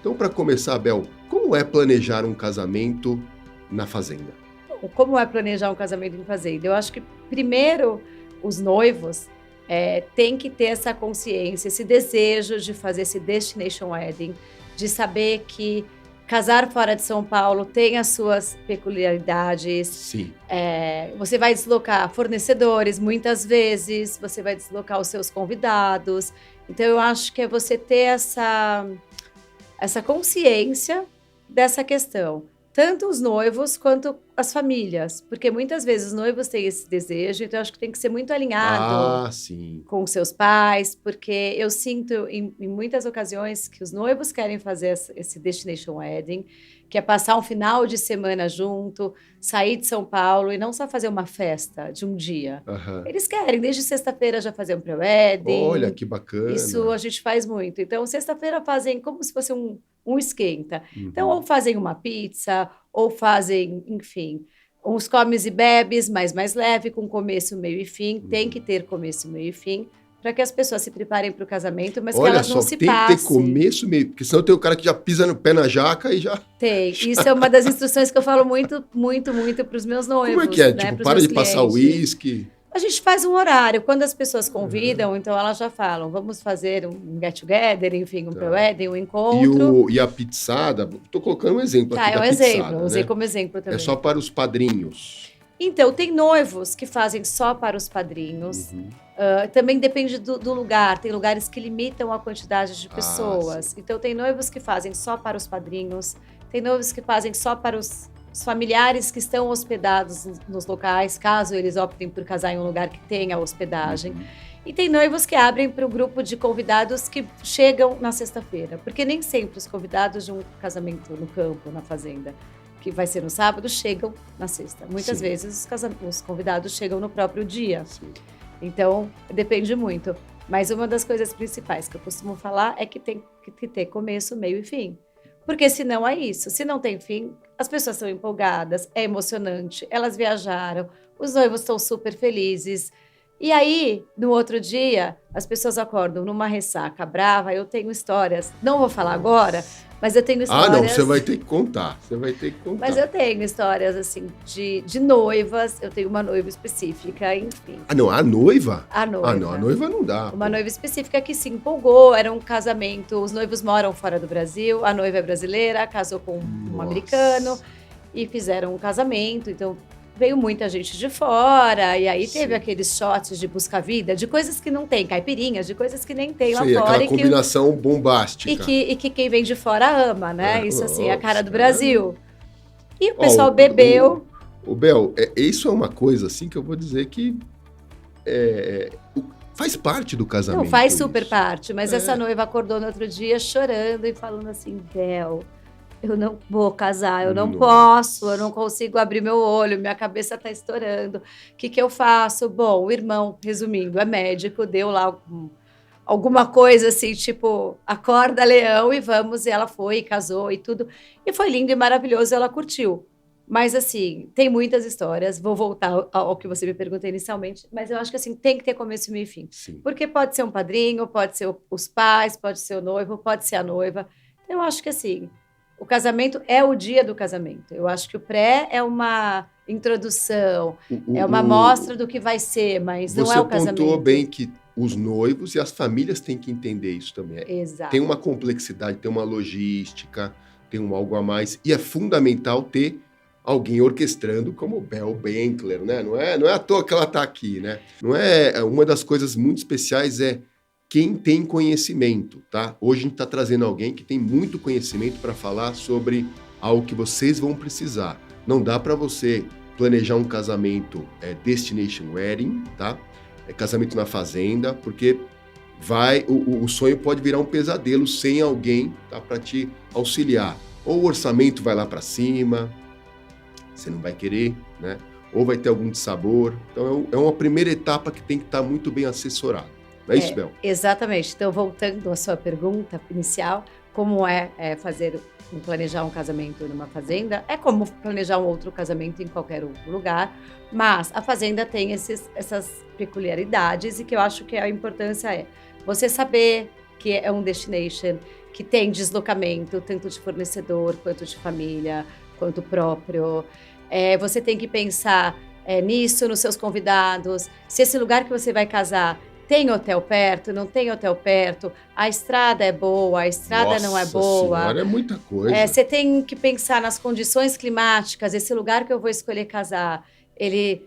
Então, para começar, Bel, como é planejar um casamento na fazenda? Como é planejar um casamento em fazenda? Eu acho que, primeiro, os noivos têm que ter essa consciência, esse desejo de fazer esse destination wedding, de saber que casar fora de São Paulo tem as suas peculiaridades. Sim. Você vai deslocar fornecedores, muitas vezes, você vai deslocar os seus convidados. Então, eu acho que é você ter essa consciência dessa questão. Tanto os noivos quanto as famílias, porque muitas vezes os noivos têm esse desejo, então eu acho que tem que ser muito alinhado Sim. com os seus pais, porque eu sinto em muitas ocasiões que os noivos querem fazer esse destination wedding, que é passar um final de semana junto, sair de São Paulo e não só fazer uma festa de um dia. Uhum. Eles querem, desde sexta-feira já fazer um pré-wedding. Olha, que bacana. Isso a gente faz muito. Então, sexta-feira fazem como se fosse um esquenta. Uhum. Então, ou fazem uma pizza, ou fazem, enfim, uns comes e bebes, mas mais leve, com começo, meio e fim. Tem que ter começo, meio e fim, para que as pessoas se preparem para o casamento, mas que elas não se passem. Olha só, tem que ter começo, meio, porque senão tem o cara que já pisa no pé na jaca e já... Tem. Isso é uma das instruções que eu falo muito, muito, muito para os meus noivos. Como é que é? Né? Tipo, para de passar uísque... A gente faz um horário. Quando as pessoas convidam, então elas já falam, vamos fazer um get-together, enfim, um pré-wedding, um encontro. E a pizzada, estou colocando um exemplo aqui da pizzada. Exemplo, usei como exemplo também. É só para os padrinhos. Então, tem noivos que fazem só para os padrinhos. Também depende do lugar. Tem lugares que limitam a quantidade de pessoas. Então, tem noivos que fazem só para os padrinhos. Tem noivos que fazem só para os familiares que estão hospedados nos locais, caso eles optem por casar em um lugar que tenha hospedagem. E tem noivos que abrem para o grupo de convidados que chegam na sexta-feira, porque nem sempre os convidados de um casamento no campo, na fazenda, que vai ser no sábado, chegam na sexta. Muitas vezes os convidados chegam no próprio dia. Então, depende muito. Mas uma das coisas principais que eu costumo falar é que tem que ter começo, meio e fim. Porque senão é isso. Se não tem fim, as pessoas estão empolgadas, é emocionante, elas viajaram, os noivos estão super felizes. E aí, no outro dia, as pessoas acordam numa ressaca brava. Eu tenho histórias, não vou falar agora, mas eu tenho histórias... Ah, não, você vai ter que contar, Mas eu tenho histórias, assim, de noivas. Eu tenho uma noiva específica, enfim. Ah, não, a noiva? A noiva. Ah, não, a noiva não dá. Uma noiva específica que se empolgou, era um casamento, os noivos moram fora do Brasil, a noiva é brasileira, casou com um americano e fizeram um casamento, então... Veio muita gente de fora, e aí teve aqueles shots de busca-vida, de coisas que não tem, caipirinhas, de coisas que nem tem lá fora. Aquela combinação bombástica. E que quem vem de fora ama, né? Isso assim, é a cara do Brasil. E o pessoal bebeu. O Bel, isso é uma coisa assim que eu vou dizer que faz parte do casamento. Não, faz super parte, mas essa noiva acordou no outro dia chorando e falando assim, Bel... Eu não vou casar, eu não posso, eu não consigo abrir meu olho, minha cabeça está estourando. O que eu faço? Bom, o irmão, resumindo, é médico, deu lá alguma coisa assim, tipo, acorda, leão, e vamos. E ela foi, e casou e tudo. E foi lindo e maravilhoso, ela curtiu. Mas, assim, tem muitas histórias. Vou voltar ao que você me perguntou inicialmente, mas eu acho que, assim, tem que ter começo, meio e fim. Sim. Porque pode ser um padrinho, pode ser os pais, pode ser o noivo, pode ser a noiva. Eu acho que, assim... O casamento é o dia do casamento. Eu acho que o pré é uma introdução, é uma amostra do que vai ser, mas não é o casamento. Você pontuou bem que os noivos e as famílias têm que entender isso também. Exato. Tem uma complexidade, tem uma logística, tem algo a mais. E é fundamental ter alguém orquestrando como Bel Benkler, né? Não é à toa que ela está aqui, né? Não é... Uma das coisas muito especiais é quem tem conhecimento, tá? Hoje a gente está trazendo alguém que tem muito conhecimento para falar sobre algo que vocês vão precisar. Não dá para você planejar um casamento destination wedding, tá? Casamento na fazenda, porque o sonho pode virar um pesadelo sem alguém, tá, para te auxiliar. Ou o orçamento vai lá para cima, você não vai querer, né? Ou vai ter algum dissabor. Então é uma primeira etapa que tem que estar muito bem assessorado. Não é isso, Bel? Exatamente. Então, voltando à sua pergunta inicial, como planejar um casamento numa fazenda? É como planejar um outro casamento em qualquer outro lugar, mas a fazenda tem essas peculiaridades e que eu acho que a importância é você saber que é um destination, que tem deslocamento, tanto de fornecedor, quanto de família, quanto próprio. Você tem que pensar nisso, nos seus convidados. Se esse lugar que você vai casar tem hotel perto, não tem hotel perto, a estrada é boa, a estrada não é boa. Nossa Senhora, é muita coisa. Você tem que pensar nas condições climáticas. Esse lugar que eu vou escolher casar, ele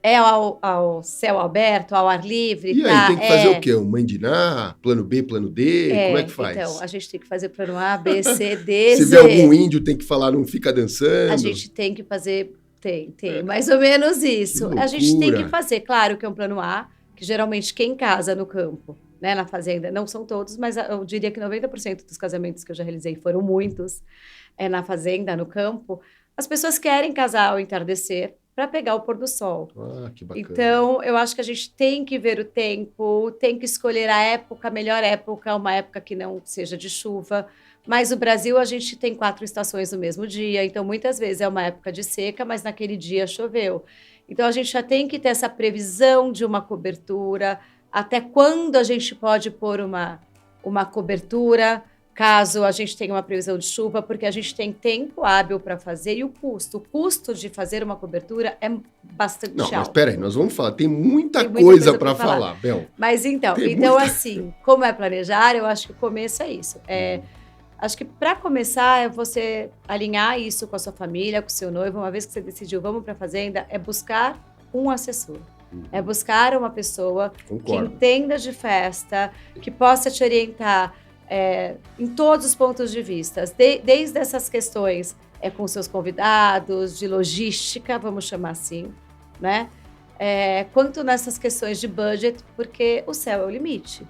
é ao céu aberto, ao ar livre? E aí, tem que fazer o quê? Um mãe de Ná, plano B, plano D? Como é que faz? Então, a gente tem que fazer plano A, B, C, D, Se Z. vê algum índio, tem que falar, não fica dançando. A gente tem que fazer, tem mais ou menos isso. A gente tem que fazer, claro que é um plano A, que geralmente quem casa no campo, né, na fazenda, não são todos, mas eu diria que 90% dos casamentos que eu já realizei foram muitos, na fazenda, no campo, as pessoas querem casar ao entardecer para pegar o pôr do sol. Ah, que bacana. Então, eu acho que a gente tem que ver o tempo, tem que escolher a época, a melhor época, uma época que não seja de chuva. Mas no Brasil, a gente tem 4 estações no mesmo dia, então muitas vezes é uma época de seca, mas naquele dia choveu. Então, a gente já tem que ter essa previsão de uma cobertura, até quando a gente pode pôr uma cobertura, caso a gente tenha uma previsão de chuva, porque a gente tem tempo hábil para fazer e o custo de fazer uma cobertura é bastante alto. Não, mas peraí, nós vamos falar, tem muita coisa para falar, Bel. Mas então assim, como é planejar, eu acho que o começo é isso. Acho que para começar é você alinhar isso com a sua família, com o seu noivo. Uma vez que você decidiu, vamos para a fazenda, é buscar um assessor. É buscar uma pessoa que entenda de festa, que possa te orientar em todos os pontos de vista. Desde essas questões com seus convidados, de logística, vamos chamar assim, né? Quanto nessas questões de budget, porque o céu é o limite.